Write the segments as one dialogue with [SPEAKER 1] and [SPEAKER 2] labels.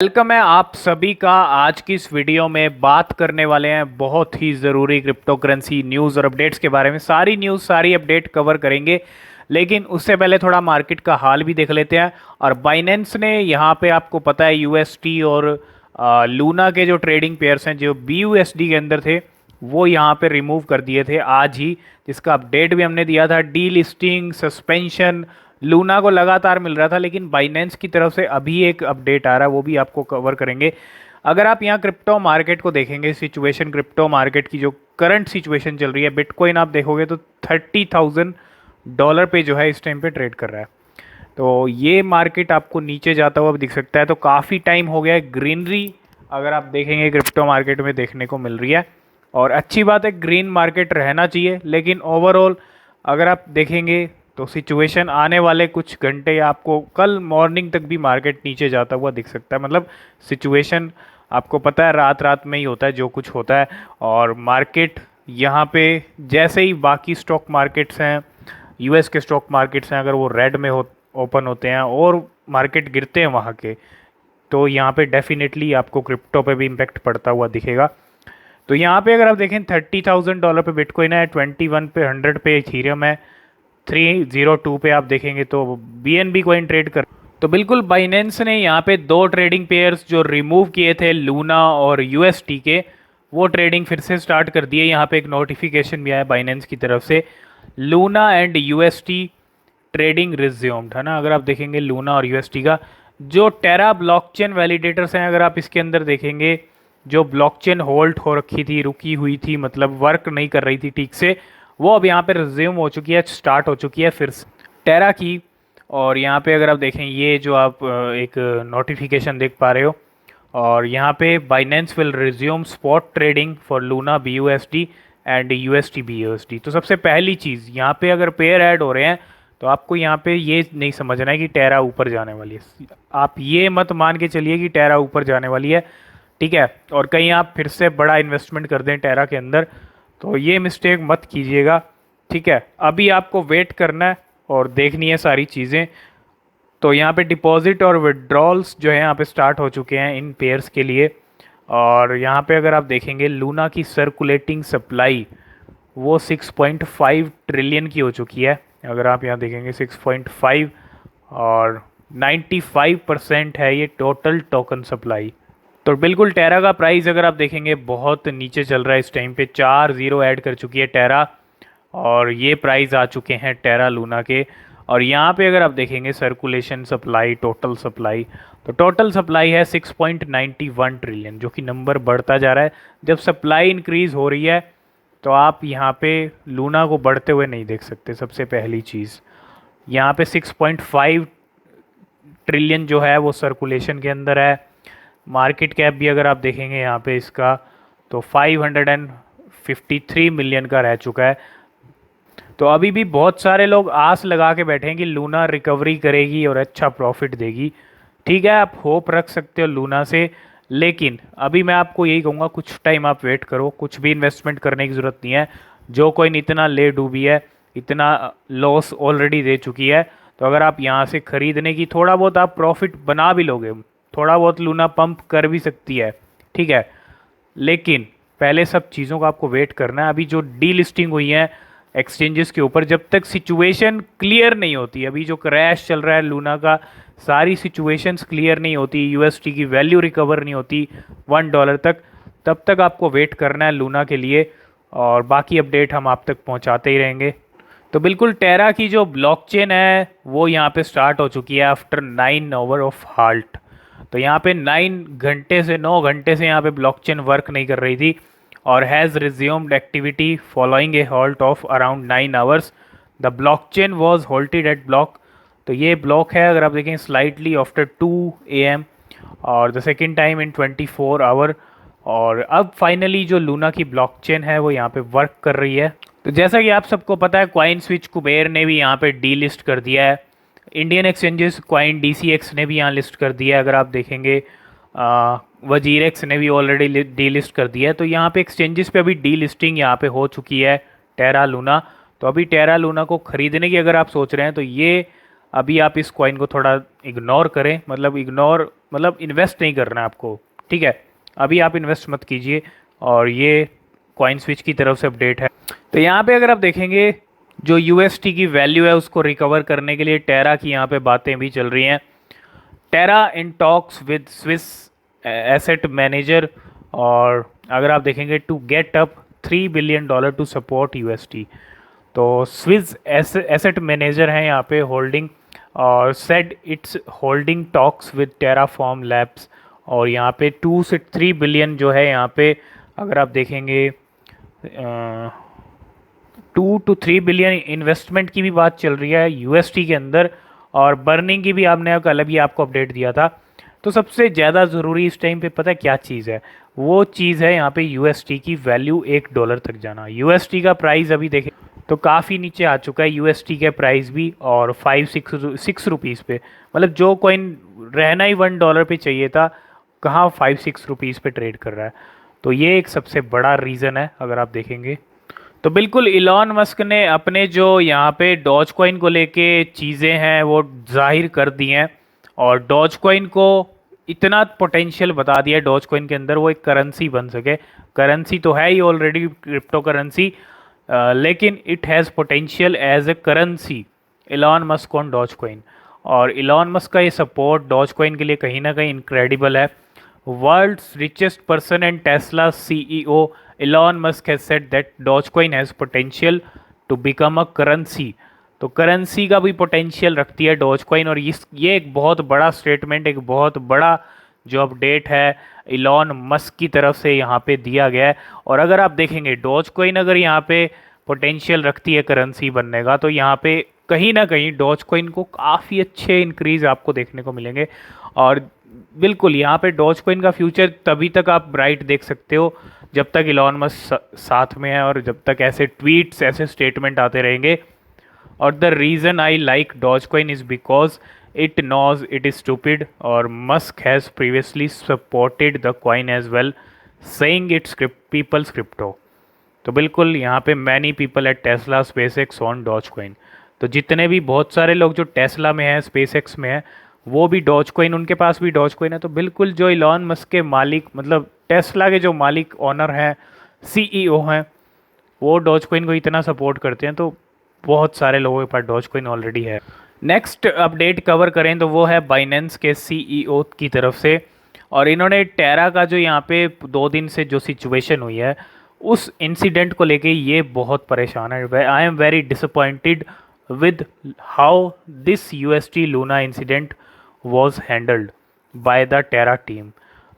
[SPEAKER 1] Welcome है आप सभी का। आज की इस वीडियो में बात करने वाले हैं बहुत ही ज़रूरी क्रिप्टो करेंसी न्यूज़ और अपडेट्स के बारे में। सारी न्यूज़ सारी अपडेट कवर करेंगे, लेकिन उससे पहले थोड़ा मार्केट का हाल भी देख लेते हैं। और बाइनेंस ने यहाँ पे आपको पता है यूएसटी और लूना के जो ट्रेडिंग पेयर्स हैं जो बीयूएसडी के अंदर थे वो यहाँ पे रिमूव कर दिए थे आज ही, जिसका अपडेट भी हमने दिया था। डी लिस्टिंग सस्पेंशन लूना को लगातार मिल रहा था, लेकिन बाइनेंस की तरफ से अभी एक अपडेट आ रहा है, वो भी आपको कवर करेंगे। अगर आप यहाँ क्रिप्टो मार्केट को देखेंगे, सिचुएशन क्रिप्टो मार्केट की जो करंट सिचुएशन चल रही है, बिटकॉइन आप देखोगे तो $30,000 पे जो है इस टाइम पे ट्रेड कर रहा है। तो ये मार्केट आपको नीचे जाता हुआ दिख सकता है। तो काफ़ी टाइम हो गया है, ग्रीनरी अगर आप देखेंगे क्रिप्टो मार्केट में देखने को मिल रही है। और अच्छी बात है, ग्रीन मार्केट रहना चाहिए, लेकिन ओवरऑल अगर आप देखेंगे तो सिचुएशन आने वाले कुछ घंटे या आपको कल मॉर्निंग तक भी मार्केट नीचे जाता हुआ दिख सकता है। मतलब सिचुएशन आपको पता है रात रात में ही होता है जो कुछ होता है। और मार्केट यहाँ पे जैसे ही बाकी स्टॉक मार्केट्स हैं, यूएस के स्टॉक मार्केट्स हैं, अगर वो रेड में ओपन होते हैं और मार्केट गिरते हैं वहाँ के, तो यहाँ पे डेफिनेटली आपको क्रिप्टो पे भी इम्पेक्ट पड़ता हुआ दिखेगा। तो यहाँ पे अगर आप देखें $30,000 पे बिटकॉइन है, 21 पे 100 पे इथीरियम है, 302 पे आप देखेंगे तो बीएनबी कॉइन ट्रेड कर। तो बिल्कुल बाइनेंस ने यहाँ पे दो ट्रेडिंग पेयर्स जो रिमूव किए थे लूना और यूएसटी के, वो ट्रेडिंग फिर से स्टार्ट कर दिए। यहाँ पे एक नोटिफिकेशन भी आया बाइनेंस की तरफ से, Luna and UST trading resumed, है ना। अगर आप देखेंगे लूना और यूएसटी का जो टेरा ब्लॉकचेन वैलिडेटर्स हैं, अगर आप इसके अंदर देखेंगे जो ब्लॉकचेन होल्ड हो रखी थी, रुकी हुई थी, मतलब वर्क नहीं कर रही थी ठीक से, वो अब यहाँ पे रिज्यूम हो चुकी है, स्टार्ट हो चुकी है फिर से टेरा की। और यहाँ पे अगर आप देखें ये जो आप एक नोटिफिकेशन देख पा रहे हो, और यहाँ पे Binance will resume spot trading for Luna BUSD and UST BUSD। तो सबसे पहली चीज़ यहाँ पे अगर पेयर ऐड हो रहे हैं तो आपको यहाँ पे ये नहीं समझना है कि टेरा ऊपर जाने वाली है। आप ये मत मान के चलिए कि टेरा ऊपर जाने वाली है, ठीक है, और कहीं आप फिर से बड़ा इन्वेस्टमेंट कर दें टेरा के अंदर, तो ये मिस्टेक मत कीजिएगा, ठीक है। अभी आपको वेट करना है और देखनी है सारी चीज़ें। तो यहाँ पे डिपॉजिट और विड्रॉल्स जो है यहाँ पे स्टार्ट हो चुके हैं इन पेयर्स के लिए। और यहाँ पे अगर आप देखेंगे लूना की सर्कुलेटिंग सप्लाई वो 6.5 ट्रिलियन की हो चुकी है। अगर आप यहाँ देखेंगे 6.5, और 95% है ये टोटल टोकन सप्लाई। तो बिल्कुल टेरा का प्राइस अगर आप देखेंगे बहुत नीचे चल रहा है इस टाइम पे, 4 जीरो ऐड कर चुकी है टेरा, और ये प्राइस आ चुके हैं टेरा लूना के। और यहाँ पे अगर आप देखेंगे सर्कुलेशन सप्लाई, टोटल सप्लाई, तो टोटल सप्लाई है 6.91 ट्रिलियन, जो कि नंबर बढ़ता जा रहा है। जब सप्लाई इंक्रीज हो रही है तो आप यहाँ पे लूना को बढ़ते हुए नहीं देख सकते। सबसे पहली चीज़ यहाँ पे 6.5 ट्रिलियन जो है वो सर्कुलेशन के अंदर है। मार्केट कैप भी अगर आप देखेंगे यहाँ पे इसका, तो 553 मिलियन का रह चुका है। तो अभी भी बहुत सारे लोग आस लगा के बैठे हैं कि लूना रिकवरी करेगी और अच्छा प्रॉफिट देगी। ठीक है, आप होप रख सकते हो लूना से, लेकिन अभी मैं आपको यही कहूँगा कुछ टाइम आप वेट करो, कुछ भी इन्वेस्टमेंट करने की ज़रूरत नहीं है। जो कोइन इतना ले डूबी है, इतना लॉस ऑलरेडी दे चुकी है, तो अगर आप यहाँ से ख़रीदने की थोड़ा बहुत आप प्रॉफिट बना भी लोगे, थोड़ा बहुत लूना पंप कर भी सकती है, ठीक है, लेकिन पहले सब चीज़ों का आपको वेट करना है। अभी जो डी लिस्टिंग हुई है एक्सचेंजेस के ऊपर, जब तक सिचुएशन क्लियर नहीं होती, अभी जो क्रैश चल रहा है लूना का, सारी सिचुएशंस क्लियर नहीं होती, यूएसटी की वैल्यू रिकवर नहीं होती $1 तक, तब तक आपको वेट करना है लूना के लिए। और बाकी अपडेट हम आप तक पहुंचाते ही रहेंगे। तो बिल्कुल टेरा की जो ब्लॉकचेन है वो यहाँ पे स्टार्ट हो चुकी है आफ्टर 9 आवर ऑफ हाल्ट। तो यहाँ पे 9 घंटे से यहाँ पे ब्लॉकचेन वर्क नहीं कर रही थी, और has resumed activity following a halt of around 9 hours. The blockchain was halted at block. तो ये ब्लॉक है अगर आप देखें स्लाइटली आफ्टर 2 AM, और the second time in 24 hour. और अब फाइनली जो लूना की ब्लॉकचेन है वो यहाँ पे वर्क कर रही है। तो जैसा कि आप सबको पता है, क्वाइन स्विच कुबेर ने भी यहाँ पे डी लिस्ट कर दिया है। इंडियन एक्सचेंजेस क्वाइन DCX ने भी यहाँ लिस्ट कर दिया है। अगर आप देखेंगे वजीरेक्स ने भी ऑलरेडी डी लिस्ट कर दिया है। तो यहाँ पे एक्सचेंजेस पे अभी डी लिस्टिंग यहाँ पे हो चुकी है टेरा लूना। तो अभी टेरा लूना को ख़रीदने की अगर आप सोच रहे हैं तो ये अभी आप इस कॉइन को थोड़ा इग्नोर करें, मतलब इग्नोर मतलब इन्वेस्ट नहीं करना है आपको, ठीक है। अभी आप इन्वेस्ट मत कीजिए। और ये कॉइन स्विच की तरफ से अपडेट है। तो यहाँ पे अगर आप देखेंगे जो यूएसटी की वैल्यू है उसको रिकवर करने के लिए टेरा की यहाँ पे बातें भी चल रही हैं। Terra in talks with Swiss asset manager, और अगर आप देखेंगे to get up $3 billion to support UST. तो स्विस एसेट मैनेजर हैं यहाँ पे होल्डिंग, और said it's holding talks with Terraform Labs, और यहाँ पे 2 से 3 बिलियन जो है यहाँ पे अगर आप देखेंगे 2 to 3 बिलियन इन्वेस्टमेंट की भी बात चल रही है यूएसटी के अंदर, और बर्निंग की भी आपने कल भी आपको अपडेट दिया था। तो सबसे ज़्यादा ज़रूरी इस टाइम पे पता है क्या चीज़ है? वो चीज़ है यहाँ पे यूएसटी की वैल्यू $1 तक जाना। यूएसटी का प्राइस अभी देखें तो काफ़ी नीचे आ चुका है यूएसटी के प्राइस भी, और 5-6 रुपीज़ पे, मतलब जो कॉइन रहना ही $1 पे चाहिए था, कहाँ 5-6 रुपीज़ पे ट्रेड कर रहा है। तो ये एक सबसे बड़ा रीज़न है अगर आप देखेंगे तो। बिल्कुल इलॉन मस्क ने अपने जो यहाँ पे डॉज कॉइन को लेके चीज़ें हैं वो जाहिर कर दी हैं, और डॉज कॉइन को इतना पोटेंशियल बता दिया डॉज कॉइन के अंदर वो एक करेंसी बन सके। करेंसी तो है ही ऑलरेडी क्रिप्टो करेंसी, लेकिन it has potential as a currency Elon Musk on Dogecoin. और इलॉन मस्क का ये सपोर्ट डॉज कॉइन के लिए कहीं ना कहीं इनक्रेडिबल है। World's richest person and Tesla CEO Elon Musk has said that Dogecoin has potential to become a currency। तो करेंसी का भी पोटेंशियल रखती है डॉजकॉइन, और ये एक बहुत बड़ा स्टेटमेंट, एक बहुत बड़ा जो अपडेट है इलॉन मस्क की तरफ से यहाँ पे दिया गया है। और अगर आप देखेंगे डॉजकॉइन अगर यहाँ पे पोटेंशियल रखती है करेंसी बनने का, तो यहाँ पे कहीं ना कहीं डॉजकॉइन को काफ़ी अच्छे इंक्रीज आपको देखने को मिलेंगे। और बिल्कुल यहाँ पे डॉजकॉइन का फ्यूचर तभी तक आप ब्राइट देख सकते हो जब तक इलॉन मस्क साथ में है, और जब तक ऐसे ट्वीट्स ऐसे स्टेटमेंट आते रहेंगे। और the reason I like Dogecoin is because it knows it is stupid, और Musk has previously supported the coin as well saying it's people's crypto. तो बिल्कुल यहाँ पे many people at Tesla SpaceX on Dogecoin. तो जितने भी बहुत सारे लोग जो टेस्ला में हैं स्पेसएक्स में हैं वो भी डॉजकॉइन, उनके पास भी डॉजकॉइन है। तो बिल्कुल जो इलॉन मस्क के मालिक मतलब टेस्ला के जो मालिक ओनर हैं सीईओ हैं वो डॉजकॉइन को इतना सपोर्ट करते हैं, तो बहुत सारे लोगों के पास डॉजकॉइन ऑलरेडी है। नेक्स्ट अपडेट कवर करें तो वो है बाइनेंस के सीईओ की तरफ से, और इन्होंने टेरा का जो यहाँ पे 2 दिन से जो सिचुएशन हुई है उस इंसिडेंट को लेके ये बहुत परेशान है। I am very disappointed with how this UST Luna incident was handled by the Terra team.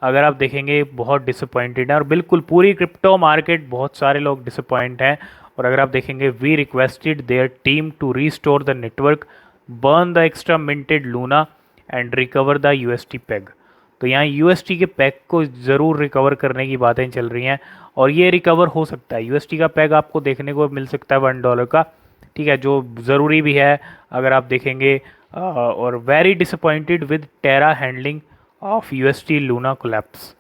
[SPEAKER 1] अगर आप देखेंगे बहुत डिसअपॉइंटेड है, और बिल्कुल पूरी क्रिप्टो मार्केट बहुत सारे लोग डिसअपॉइंट हैं। और अगर आप देखेंगे we requested their team to restore the network, burn the extra minted Luna and recover the UST peg. तो यहाँ यूएसटी के पैग को ज़रूर रिकवर करने की बातें चल रही हैं, और ये रिकवर हो सकता है। यूएसटी का पैग आपको देखने को मिल सकता है $1 का, ठीक है, जो ज़रूरी भी है अगर आप देखेंगे। और very disappointed with Terra handling of UST Luna collapse.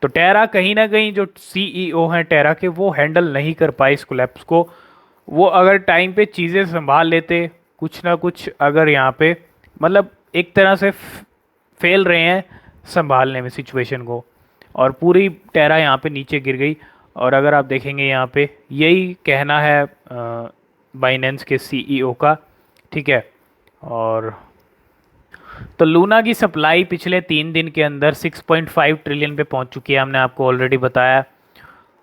[SPEAKER 1] तो टेरा कहीं ना कहीं जो सीईओ हैं टेरा के वो हैंडल नहीं कर पाए इस कोलैप्स को। वो अगर टाइम पे चीज़ें संभाल लेते कुछ ना कुछ, अगर यहाँ पे मतलब एक तरह से फेल रहे हैं संभालने में सिचुएशन को, और पूरी टेरा यहाँ पे नीचे गिर गई। और अगर आप देखेंगे यहाँ पे यही कहना है बाइनेंस के सीईओ का, ठीक है। और तो लूना की सप्लाई पिछले 3 दिन के अंदर 6.5 ट्रिलियन पे पहुंच चुकी है, हमने आपको ऑलरेडी बताया।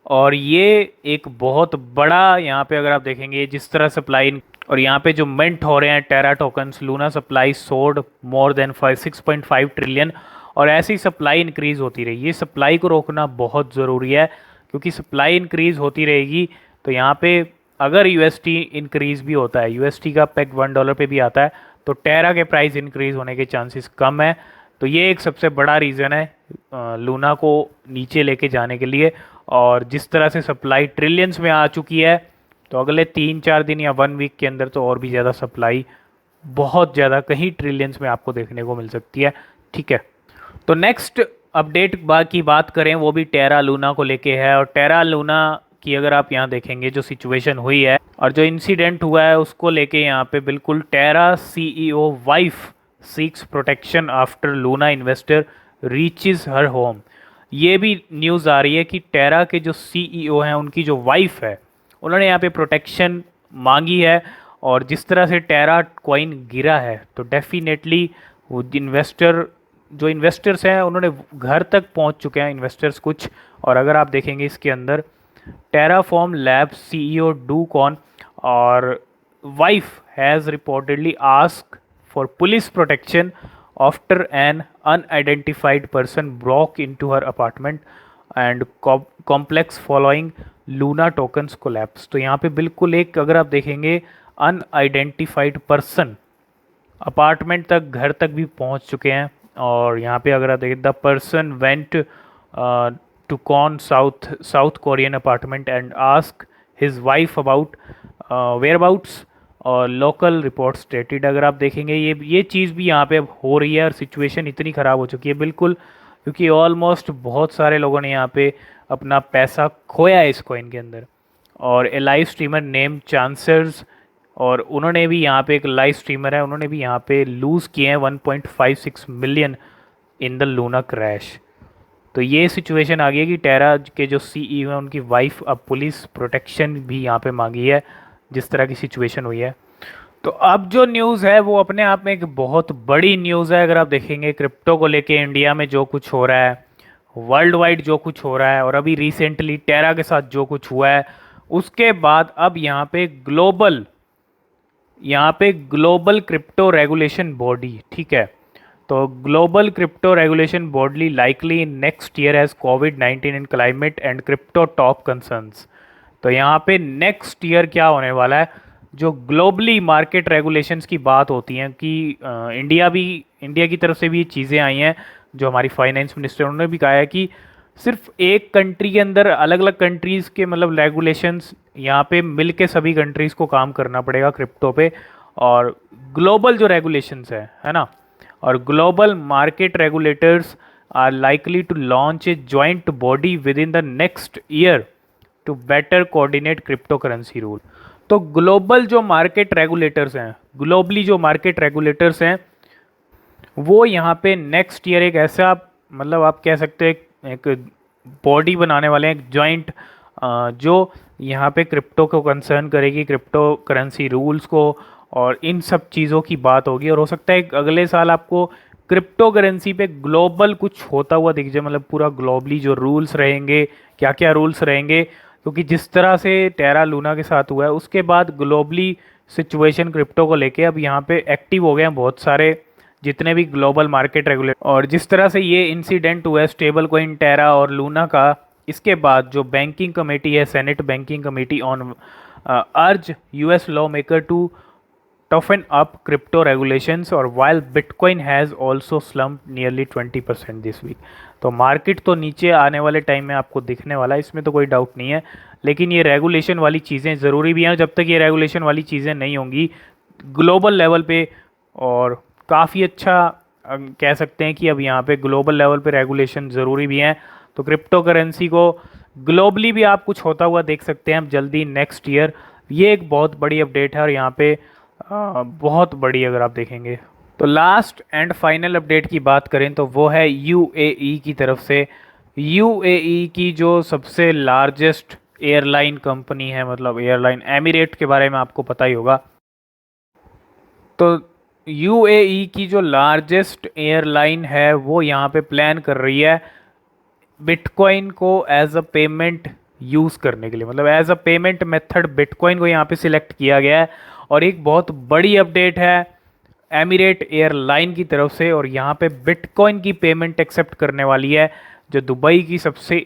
[SPEAKER 1] और ये एक बहुत बड़ा यहाँ पे अगर आप देखेंगे जिस तरह सप्लाई, और यहाँ पे जो मिंट हो रहे हैं Terra tokens, Luna supply sold more than 6.5 trillion, और ऐसी सप्लाई इंक्रीज़ होती रही। ये सप्लाई को रोकना बहुत ज़रूरी है, क्योंकि सप्लाई इंक्रीज़ होती रहेगी तो यहाँ पे अगर यूएसटी इंक्रीज़ भी होता है, यूएसटी का पैक $1 पे भी आता है, तो टेरा के प्राइस इंक्रीज़ होने के चांसेस कम है। तो ये एक सबसे बड़ा रीज़न है लूना को नीचे लेके जाने के लिए। और जिस तरह से सप्लाई ट्रिलियंस में आ चुकी है, तो अगले 3-4 दिन या 1 वीक के अंदर तो और भी ज़्यादा सप्लाई, बहुत ज़्यादा, कहीं ट्रिलियंस में आपको देखने को मिल सकती है, ठीक है। तो नेक्स्ट अपडेट की बात करें वो भी टेरा लूना को लेके है, और टेरा लूना कि अगर आप यहाँ देखेंगे जो सिचुएशन हुई है और जो इंसिडेंट हुआ है उसको लेके यहाँ पे बिल्कुल Terra CEO wife seeks protection after Luna investor reaches her home. ये भी न्यूज़ आ रही है कि टेरा के जो सीईओ हैं उनकी जो वाइफ है उन्होंने यहाँ पे प्रोटेक्शन मांगी है। और जिस तरह से टेरा कॉइन गिरा है तो डेफिनेटली वो जो इन्वेस्टर्स हैं उन्होंने घर तक पहुंच चुके हैं इन्वेस्टर्स कुछ। और अगर आप देखेंगे इसके अंदर Terraform Lab CEO Do Kwon और wife has reportedly ask for police protection after an unidentified person broke into her apartment and complex following Luna tokens collapse. तो यहाँ पे बिल्कुल एक अगर आप देखेंगे अनआइडेंटिफाइड पर्सन अपार्टमेंट तक घर तक भी पहुँच चुके हैं। और यहाँ पे अगर आप देखें the person went to Kwon South Korean apartment and ask his wife about whereabouts और लोकल रिपोर्ट स्टेटेड। अगर आप देखेंगे ये चीज़ भी यहाँ पे हो रही है और सिचुएशन इतनी ख़राब हो चुकी है बिल्कुल, क्योंकि ऑलमोस्ट बहुत सारे लोगों ने यहाँ पे अपना पैसा खोया है इस कॉइन के अंदर। और ए लाइव स्ट्रीमर नेम चांसर्स और उन्होंने भी यहाँ पे एक लाइव स्ट्रीमर है उन्होंने भी यहाँ पे लूज़ किए हैं 1.56 million in the Luna crash. तो ये सिचुएशन आ गई है कि टेरा के जो सीईओ हैं उनकी वाइफ अब पुलिस प्रोटेक्शन भी यहाँ पे मांगी है जिस तरह की सिचुएशन हुई है। तो अब जो न्यूज़ है वो अपने आप में एक बहुत बड़ी न्यूज़ है। अगर आप देखेंगे क्रिप्टो को लेके इंडिया में जो कुछ हो रहा है, वर्ल्ड वाइड जो कुछ हो रहा है और अभी रिसेंटली टेरा के साथ जो कुछ हुआ है, उसके बाद अब यहाँ पे ग्लोबल क्रिप्टो रेगुलेशन बॉडी, ठीक है, तो global crypto regulation body likely in next year as कोविड-19 and climate and crypto top concerns. तो यहाँ पे नेक्स्ट ईयर क्या होने वाला है, जो ग्लोबली मार्केट रेगुलेशंस की बात होती हैं कि इंडिया की तरफ से भी ये चीज़ें आई हैं। जो हमारी फाइनेंस मिनिस्टर उन्होंने भी कहा है कि सिर्फ एक कंट्री के अंदर अलग अलग कंट्रीज़ के मतलब रेगुलेशंस यहाँ पे मिल के सभी कंट्रीज़ को काम करना पड़ेगा क्रिप्टो पे। और ग्लोबल जो रेगुलेशंस है ना, और global market regulators are likely to launch a joint body within the next year to better coordinate crypto currency rule. तो ग्लोबल जो मार्केट रेगुलेटर्स हैं, ग्लोबली जो मार्केट रेगुलेटर्स हैं वो यहाँ पे नेक्स्ट ईयर एक ऐसा मतलब आप कह सकते हैं एक बॉडी बनाने वाले हैं, एक जॉइंट जो यहाँ पे क्रिप्टो को कंसर्न करेगी, क्रिप्टो करेंसी रूल्स को और इन सब चीज़ों की बात होगी। और हो सकता है अगले साल आपको क्रिप्टो करेंसी पे ग्लोबल कुछ होता हुआ दिख जाए, मतलब पूरा ग्लोबली जो रूल्स रहेंगे, क्या क्या रूल्स रहेंगे, क्योंकि जिस तरह से टेरा लूना के साथ हुआ है उसके बाद ग्लोबली सिचुएशन क्रिप्टो को लेके अब यहाँ पे एक्टिव हो गए हैं बहुत सारे जितने भी ग्लोबल मार्केट रेगुलेटर। और जिस तरह से ये इंसिडेंट हुआ है स्टेबल कॉइन टेरा और लूना का, इसके बाद जो बैंकिंग कमेटी है, Senate banking committee on urge US lawmaker to toughen up crypto regulations और while Bitcoin has also slumped nearly 20% this week। तो मार्केट तो नीचे आने वाले टाइम में आपको दिखने वाला है, इसमें तो कोई डाउट नहीं है, लेकिन ये रेगुलेशन वाली चीज़ें ज़रूरी भी हैं। जब तक ये रेगुलेशन वाली चीज़ें नहीं होंगी ग्लोबल लेवल पे, और काफ़ी अच्छा कह सकते हैं कि अब यहाँ पे ग्लोबल लेवल पे रेगुलेशन ज़रूरी भी हैं। तो क्रिप्टो करेंसी को ग्लोबली भी आप कुछ होता हुआ देख सकते हैं अब जल्दी नेक्स्ट ईयर। ये एक बहुत बड़ी अपडेट है और यहाँ पे बहुत बड़ी अगर आप देखेंगे तो लास्ट एंड फाइनल अपडेट की बात करें तो वो है यूएई की तरफ से। यूएई की जो सबसे लार्जेस्ट एयरलाइन कंपनी है, मतलब एयरलाइन एमिरेट के बारे में आपको पता ही होगा। तो यूएई की जो लार्जेस्ट एयरलाइन है वो यहाँ पे प्लान कर रही है बिटकॉइन को एज अ पेमेंट यूज़ करने के लिए, मतलब as a payment method Bitcoin को यहाँ पे सिलेक्ट किया गया है। और एक बहुत बड़ी अपडेट है एमिरेट एयरलाइन की तरफ से, और यहाँ पे बिटकॉइन की पेमेंट एक्सेप्ट करने वाली है जो दुबई की सबसे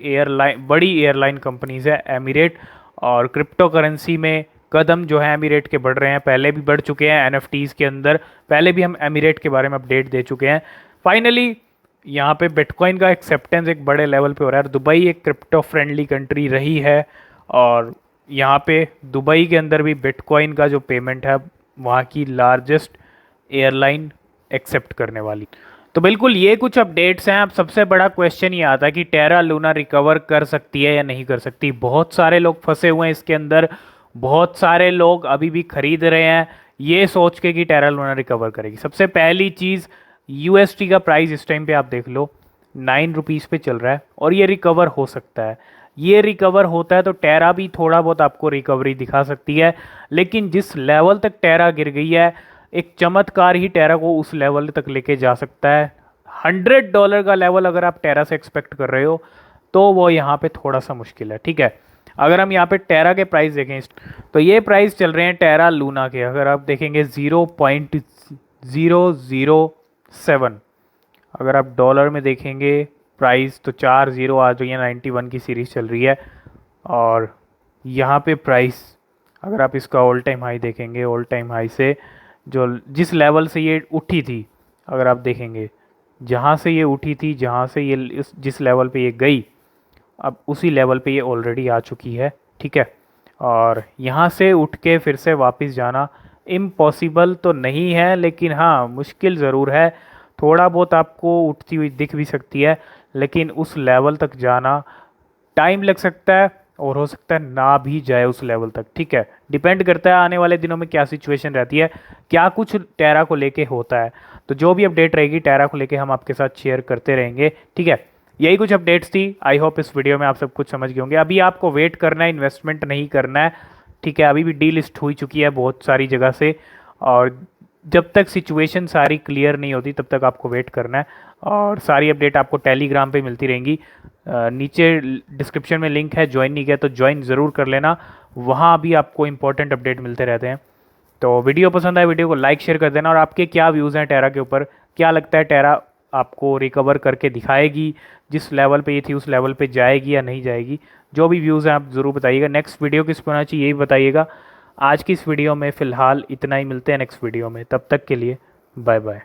[SPEAKER 1] बड़ी एयरलाइन कंपनीज है एमिरेट। और क्रिप्टो करेंसी में कदम जो है एमिरेट के बढ़ रहे हैं, पहले भी बढ़ चुके हैं एनएफटीज़ के अंदर, पहले भी हम एमिरेट के बारे में अपडेट दे चुके हैं। फाइनली यहाँ पे बिटकॉइन का एक्सेप्टेंस एक बड़े लेवल पे हो रहा है। दुबई एक क्रिप्टो फ्रेंडली कंट्री रही है और यहाँ पे दुबई के अंदर भी बिटकॉइन का जो पेमेंट है वहाँ की लार्जेस्ट एयरलाइन एक्सेप्ट करने वाली। तो बिल्कुल ये कुछ अपडेट्स हैं। अब सबसे बड़ा क्वेश्चन ये आता है कि टेरा लूना रिकवर कर सकती है या नहीं कर सकती। बहुत सारे लोग फंसे हुए हैं इसके अंदर, बहुत सारे लोग अभी भी खरीद रहे हैं ये सोच के कि टेरा लूना रिकवर करेगी। सबसे पहली चीज़, यूएसटी का प्राइस इस टाइम पे आप देख लो 9 रुपीज़ पे चल रहा है और ये रिकवर हो सकता है। ये रिकवर होता है तो टेरा भी थोड़ा बहुत आपको रिकवरी दिखा सकती है, लेकिन जिस लेवल तक टेरा गिर गई है, एक चमत्कार ही टेरा को उस लेवल तक लेके जा सकता है। $100 का लेवल अगर आप टेरा से एक्सपेक्ट कर रहे हो तो वो यहाँ पे थोड़ा सा मुश्किल है। ठीक है, अगर हम यहाँ पे टेरा के प्राइस देखें तो ये प्राइस चल रहे हैं टेरा लूना के, अगर आप देखेंगे 0.007। अगर आप डॉलर में देखेंगे प्राइस तो 4 0 आ जो ये 91 की सीरीज़ चल रही है। और यहाँ पे प्राइस अगर आप इसका ऑल टाइम हाई देखेंगे, ऑल टाइम हाई से जो जिस लेवल से ये उठी थी, अगर आप देखेंगे जहाँ से ये उठी थी, जहाँ से ये जिस लेवल पे ये गई, अब उसी लेवल पे ये ऑलरेडी आ चुकी है। ठीक है, और यहाँ से उठ के फिर से वापस जाना इम्पॉसिबल तो नहीं है, लेकिन हाँ मुश्किल ज़रूर है। थोड़ा बहुत आपको उठती हुई दिख भी सकती है, लेकिन उस लेवल तक जाना टाइम लग सकता है और हो सकता है ना भी जाए उस लेवल तक। ठीक है, डिपेंड करता है आने वाले दिनों में क्या सिचुएशन रहती है, क्या कुछ टेरा को लेके होता है। तो जो भी अपडेट रहेगी टेरा को लेके हम आपके साथ शेयर करते रहेंगे। ठीक है, यही कुछ अपडेट्स थी। आई होप इस वीडियो में आप सब कुछ समझ गए होंगे। अभी आपको वेट करना है, इन्वेस्टमेंट नहीं करना है। ठीक है, अभी भी डी लिस्ट हो चुकी है बहुत सारी जगह से, और जब तक सिचुएशन सारी क्लियर नहीं होती तब तक आपको वेट करना है। और सारी अपडेट आपको टेलीग्राम पे मिलती रहेंगी। नीचे डिस्क्रिप्शन में लिंक है, ज्वाइन नहीं किया तो ज्वाइन ज़रूर कर लेना, वहाँ भी आपको इंपॉर्टेंट अपडेट मिलते रहते हैं। तो वीडियो पसंद आए वीडियो को लाइक शेयर कर देना, और आपके क्या व्यूज़ हैं टेरा के ऊपर, क्या लगता है टेरा आपको रिकवर करके दिखाएगी, जिस लेवल पे ये थी उस लेवल पे जाएगी या नहीं जाएगी। जो भी व्यूज़ हैं आप ज़रूर बताइएगा। नेक्स्ट वीडियो किस पर होना चाहिए ये भी बताइएगा। आज की इस वीडियो में फ़िलहाल इतना ही, मिलते हैं नेक्स्ट वीडियो में, तब तक के लिए बाय बाय।